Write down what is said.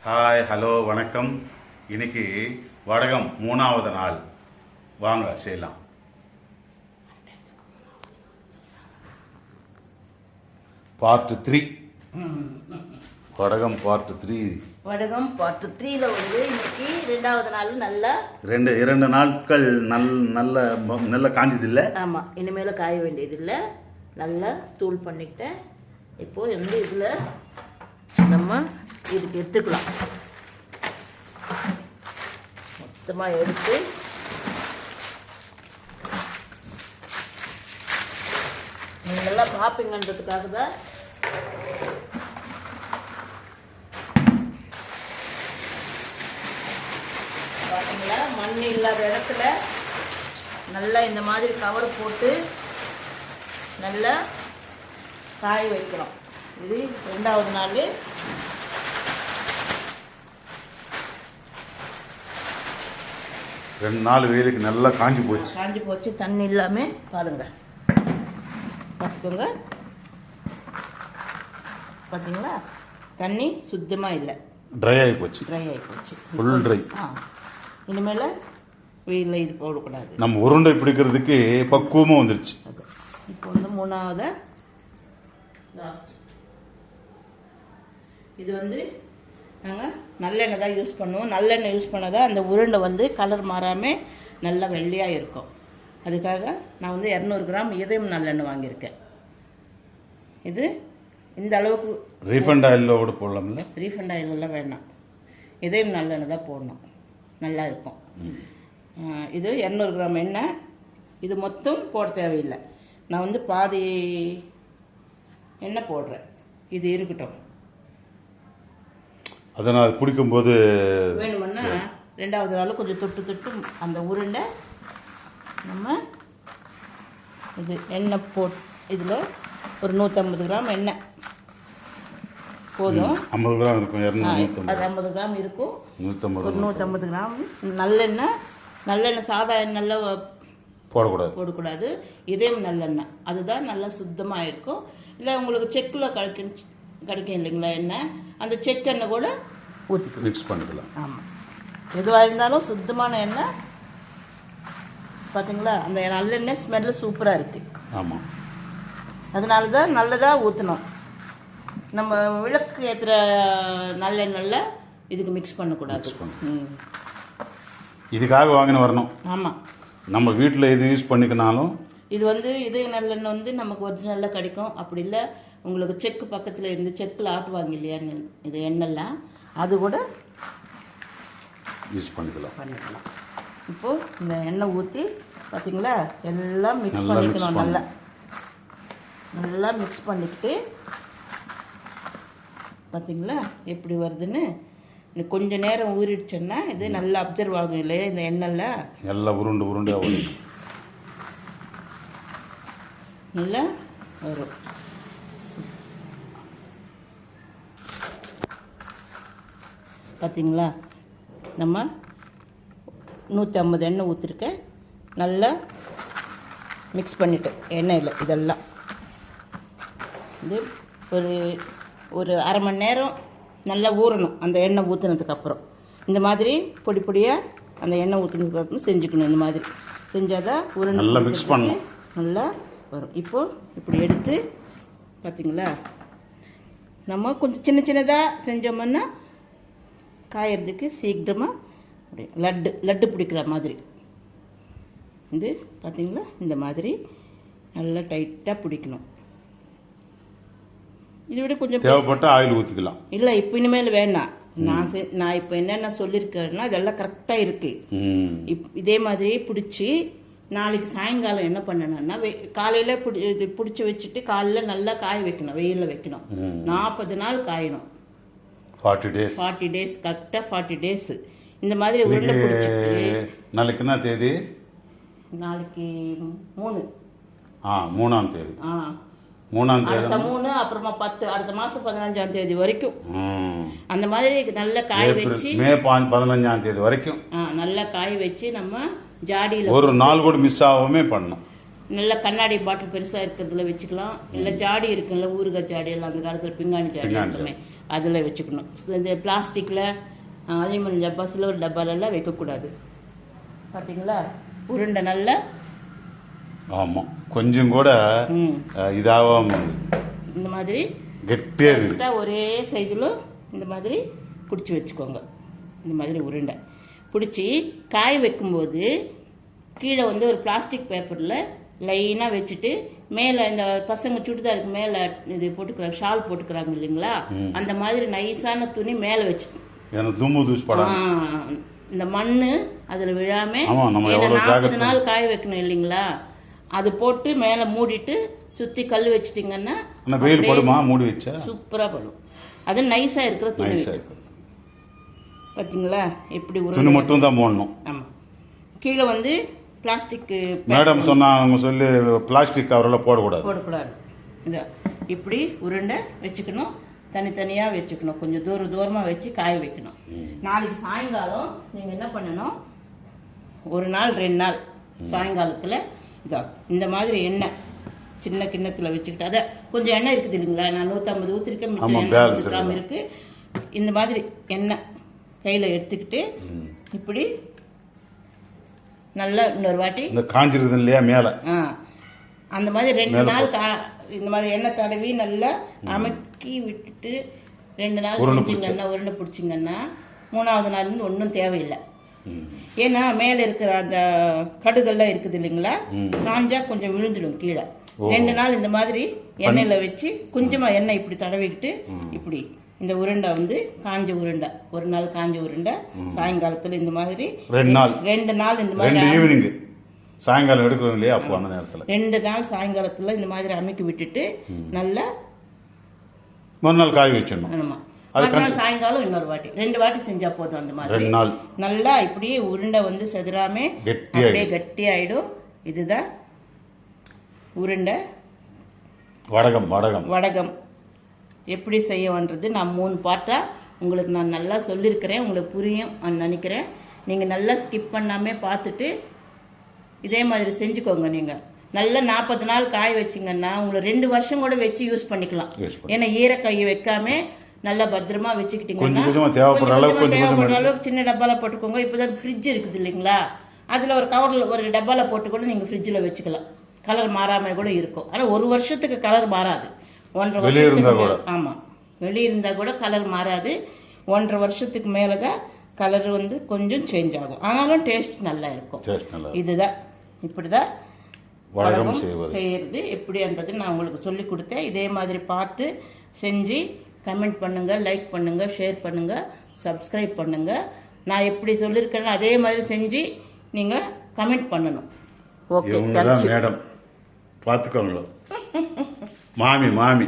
Hi hello வணக்கம். இன்னைக்கு வடகம் 3வது நாள். வாங்க செய்யலாம். பார்ட் 3 வடகம் பார்ட் 3. வடகம் பார்ட் 3ல வந்து இன்னைக்கு 2வது நாள் நல்லா இரண்டு நாட்கள் நல்ல காஞ்சது இல்லை. ஆமா, இனிமேல காய வேண்டியது இல்லை. நல்லா தூள் பண்ணிக்கிட்டேன். இப்போ வந்து இதுல நம்ம இதுக்கு எடுத்துக்கலாம். மொத்தமா எடுத்து நீங்க நல்லா பார்ப்பீங்கன்றதுக்காக தான் பார்த்தீங்களா, மண் இல்லாத இடத்துல நல்லா இந்த மாதிரி கவர் போட்டு நல்லா காய வைக்கிறோம். இது 2வது நாள். ரெண்டு நாள் வெயிலுக்கு நல்லா காஞ்சி போச்சு. தண்ணி இல்லாம பாருங்க, பார்த்துக்கோங்க. பார்த்தீங்களா, தண்ணி சுத்தமா இல்லை, ட்ரை ஆகி போச்சு. Full dry. இனிமேல வெயிலில் இது போடக்கூடாது. நம்ம உருண்டை பிடிக்கிறதுக்கு பக்குவமும் வந்துருச்சு. இப்போ வந்து 3வது லாஸ்ட். இது வந்து நாங்கள் நல்லெண்ணெய் தான் யூஸ் பண்ணுவோம். நல்லெண்ணெய் யூஸ் பண்ணாதான் அந்த உருண்டை வந்து கலர் மாறாமல் நல்லா வெள்ளையாக இருக்கும். அதுக்காக நான் வந்து 200 கிராம் இதயம் நல்லெண்ணெய் வாங்கியிருக்கேன். இது இந்த அளவுக்கு ரீஃபண்ட் ஆயிலோட போடலாம்ல? ரீஃபண்ட் ஆயிலெல்லாம் வேண்டாம், இதயம் நல்லெண்ணெய் தான் போடணும், நல்லா இருக்கும். இது 200 கிராம் எண்ணெய். இது மொத்தம் போட தேவையில்லை. நான் வந்து பாதி எண்ணெய் போடுறேன். இது இருக்கட்டும். அதனால் பிடிக்கும்போது வேணுமுன்னா 2வது நாள் கொஞ்சம் தொட்டு அந்த உருண்டை நம்ம இது எண்ணெய் போட்டு இதில் ஒரு 150 கிராம் எண்ணெய் போதும். 50 கிராம் இருக்கும். அது 50 கிராம் இருக்கும். ஒரு 150 கிராம் நல்லெண்ணெய் சாதா எண்ணெய் போடக்கூடாது. இதயம் நல்லெண்ணெய் அதுதான் நல்லா சுத்தமாக இருக்கும். இல்லை உங்களுக்கு செக்கில் கிடைக்கும் இல்லைங்களா எண்ணெய், அந்த செக் எண்ணெய் கூட ஊற்றி மிக்ஸ் பண்ணிக்கலாம். ஆமாம், எதுவாக இருந்தாலும் சுத்தமான எண்ணெய். பார்த்தீங்களா, அந்த நல்லெண்ணெய் ஸ்மெல்லு சூப்பராக இருக்குது. ஆமாம், அதனால தான் நல்லதாக ஊற்றணும். நம்ம விளக்கு ஏற்றுற நல்லெண்ணெயில் இதுக்கு மிக்ஸ் பண்ணக்கூடாது. இதுக்காக வாங்கின வரணும். ஆமாம், நம்ம வீட்டில் எது யூஸ் பண்ணிக்கினாலும் இது வந்து இதய நல்லெண்ணெய் வந்து நமக்கு ஒரிஜினலாக கிடைக்கும். அப்படி இல்லை உங்களுக்கு செக்கு பக்கத்தில் இருந்து செக்கில் ஆட்டுவாங்க இல்லையா இது எண்ணெய்லாம், அது கூட யூஸ் பண்ணிக்கலாம். இப்போது இந்த எண்ணெய் ஊற்றி பார்த்தீங்களா எல்லாம் மிக்ஸ் பண்ணிக்கணும். நல்லா மிக்ஸ் பண்ணிக்கிட்டு பார்த்தீங்களா எப்படி வருதுன்னு. கொஞ்சம் நேரம் ஊறிடுச்சுன்னா இது நல்லா அப்சர்வ் ஆகும் இல்லையா இந்த எண்ணெயில். எல்லாம் உருண்டையாக வரும், நல்லா வரும். பார்த்தீங்களா, நம்ம 150 எண்ணெய் ஊற்றிருக்கேன். நல்லா மிக்ஸ் பண்ணிவிட்டேன் எண்ணெயில். இதெல்லாம் இது ஒரு அரை மணி நேரம் நல்லா ஊறணும். அந்த எண்ணெய் ஊற்றினதுக்கப்புறம் இந்த மாதிரி பொடி பொடியாக அந்த எண்ணெய் ஊற்றினதுக்கப்புறம் செஞ்சுக்கணும். இந்த மாதிரி செஞ்சால் தான் உருண்டை நல்லா மிக்ஸ் பண்ணணும், நல்லா வரும். இப்போது இப்படி எடுத்து பார்த்தீங்களா, நம்ம கொஞ்சம் சின்னதாக செஞ்சோம்னா காயறதுக்கு சீக்கிரமாக அப்படி லட்டு பிடிக்கிற மாதிரி. இது பார்த்தீங்களா, இந்த மாதிரி நல்லா டைட்டாக பிடிக்கணும். இதை விட கொஞ்சம் தேவைப்பட்ட ஆயில் ஊற்றிக்கலாம். இல்லை, இப்போ இனிமேல் வேணாம். நான் இப்போ என்னென்ன சொல்லியிருக்கேன்னா இதெல்லாம் கரெக்டாக இருக்குது. இதே மாதிரி பிடிச்சி நாளைக்கு சாயங்காலம் என்ன பண்ணணும்னா காலையில் பிடிச்சி வச்சுட்டு காலையில் நல்லா காய வைக்கணும், வெயிலில் வைக்கணும். 40 நாள் காயணும். 40 டேஸ் கரெக்டாக 40 டேஸ். இந்த மாதிரி உருண்டை பிடிச்சிட்டு நாளைக்கு என்ன தேதி? நாளைக்கு 3. 3ஆம் தேதி. 3 அப்புறமா 10 அடுத்த மாதம் 15ஆம் தேதி வரைக்கும் அந்த மாதிரி நல்லா காய வச்சு மே 15ஆம் தேதி வரைக்கும் நல்லா காய வச்சு நம்ம ஜாடியில் ஒரு நாள் கூட மிஸ் ஆகாமே பண்ணணும். நல்ல கண்ணாடி பாட்டில் பெருசாக இருக்கிறதுல வச்சுக்கலாம். இல்லை ஜாடி இருக்குல்ல, ஊறுகாய் ஜாடி எல்லாம் அந்த காலத்தில் பிங்காணி ஜாடி இருக்குமே, அதில் வச்சுக்கணும். இந்த பிளாஸ்டிக்கில் அலுமினியம் டப்பா சில்வர் டப்பாலெல்லாம் வைக்கக்கூடாது. பார்த்தீங்களா உருண்டை நல்லா ஆமாம் கொஞ்சம் கூட இதாகாம இந்த மாதிரி கெட்டியாக இருக்கு. ஒரே சைஸில் இந்த மாதிரி பிடிச்சி வச்சுக்கோங்க. இந்த மாதிரி உருண்டை பிடிச்சி காய வைக்கும்போது கீழே வந்து ஒரு பிளாஸ்டிக் பேப்பரில் லைனாக வச்சுட்டு மேலே இந்த பசங்க சுடிதாருக்கு மேலே இது போட்டுக்கிறாங்க, ஷால் போட்டுக்கிறாங்க இல்லைங்களா, அந்த மாதிரி நைஸான துணி மேலே வச்சு இந்த மண் அதில் விழாமல் 40 நாள் காய வைக்கணும் இல்லைங்களா, அது போட்டு மேலே மூடிட்டு சுற்றி கல் வச்சிட்டிங்கன்னா வெயில் படுமா மூடி வச்சா சூப்பராக படும். அது நைஸாக இருக்கிற துணி பார்த்தீங்களா எப்படி துணி மட்டும் தான் போடணும். ஆமாம் கீழே வந்து பிளாஸ்டிக் மேடம் சொன்னாங்க சொல்லி பிளாஸ்டிக் கவரெல்லாம் போடக்கூடாது. இதை இப்படி உருண்டை வச்சுக்கணும், தனித்தனியாக வச்சுக்கணும், கொஞ்சம் தூரமாக வச்சு காய வைக்கணும். நாளைக்கு சாயங்காலம் நீங்கள் என்ன பண்ணணும், ஒரு நாள் 2 நாள் சாயங்காலத்தில் இதோ இந்த மாதிரி எண்ணெய் சின்ன கிண்ணத்தில் வச்சுக்கிட்டு அதை கொஞ்சம் எண்ணெய் இருக்குது இல்லைங்களா, நான் 150 ஊற்றிருக்கேன், மிச்சம் 100 கிராம் இருக்குது. இந்த மாதிரி எண்ணெய் கையில் எடுத்துக்கிட்டு இப்படி நல்லா இன்னொரு வாட்டி இந்த காஞ்சிருக்குது இல்லையா மேலே அந்த மாதிரி 2 நாள் இந்த மாதிரி எண்ணெய் தடவி நல்லா அமுக்கி விட்டுட்டு 2 நாள் செஞ்சிங்கன்னா உருண்டை பிடிச்சிங்கன்னா 3ஆவது நாள்னு ஒன்றும் தேவையில்லை. ஏன்னா மேலே இருக்கிற அந்த கடுகெல்லாம் இருக்குது இல்லைங்களா, காஞ்சா கொஞ்சம் விழுந்துடும் கீழே. 2 நாள் இந்த மாதிரி எண்ணெயில் வச்சு கொஞ்சமாக எண்ணெய் இப்படி தடவிக்கிட்டு இப்படி இந்த உருண்டை வந்து காஞ்ச உருண்டை, ஒரு நாள் காஞ்ச உருண்டை சாயங்காலத்தில் இந்த மாதிரி 2 நாள் இந்த மாதிரி ஈவினிங் சாயங்காலம் எடுக்கிறோம் இல்லையா, அப்போ அந்த நேரத்தில் 2 நாள் சாயங்காலத்தில் இந்த மாதிரி அமைக்கி விட்டுட்டு நல்லா மறுநாள் காய வச்சிடணும். ஆமாம் மறுநாள் சாயங்காலம் இன்னொரு வாட்டி 2 வாட்டி செஞ்சா போதும். அந்த மாதிரி நல்லா இப்படியே உருண்டை வந்து செதுறாம அப்படியே கட்டியாயிடும். இதுதான் உருண்டை வடகம் எப்படி செய்யணுன்றது நான் 3 பார்ட்டாக உங்களுக்கு நான் நல்லா சொல்லியிருக்கிறேன். உங்களுக்கு புரியும் நான் நினைக்கிறேன். நீங்கள் நல்லா ஸ்கிப் பண்ணாமல் பார்த்துட்டு இதே மாதிரி செஞ்சுக்கோங்க. நீங்கள் நல்லா 40 நாள் காய வச்சிங்கன்னா உங்களை 2 வருஷம் கூட வச்சு யூஸ் பண்ணிக்கலாம். ஏன்னா ஈரக்காயை வைக்காம நல்லா பத்திரமா வச்சுக்கிட்டீங்கன்னா தேவைப்படுற அளவுக்கு சின்ன டப்பாவில் போட்டுக்கோங்க. இப்போ தான் ஃப்ரிட்ஜ் இருக்குது இல்லைங்களா, அதில் ஒரு கவரில் ஒரு டப்பாவில் போட்டு கூட நீங்கள் ஃப்ரிட்ஜில் வச்சுக்கலாம். கலர் மாறாமல் கூட இருக்கும். ஆனால் 1 வருஷத்துக்கு கலர் மாறாது. 1.5 வருஷத்துக்கு ஆமாம் வெளியே இருந்தால் கூட கலர் மாறாது. 1.5 வருஷத்துக்கு மேலே தான் கலர் வந்து கொஞ்சம் சேஞ்ச் ஆகும். ஆனாலும் டேஸ்ட் நல்லா இருக்கும். இதுதான் இப்படி தான் வடகம் செய்கிறது எப்படின்றது நான் உங்களுக்கு சொல்லி கொடுத்தேன். இதே மாதிரி பார்த்து செஞ்சு கமெண்ட் பண்ணுங்கள், லைக் பண்ணுங்கள், ஷேர் பண்ணுங்கள், சப்ஸ்கிரைப் பண்ணுங்கள். நான் எப்படி சொல்லியிருக்கேன்னு அதே மாதிரி செஞ்சு நீங்கள் கமெண்ட் பண்ணணும். ஓகே மேடம் பார்த்துக்கோங்களோ மாமி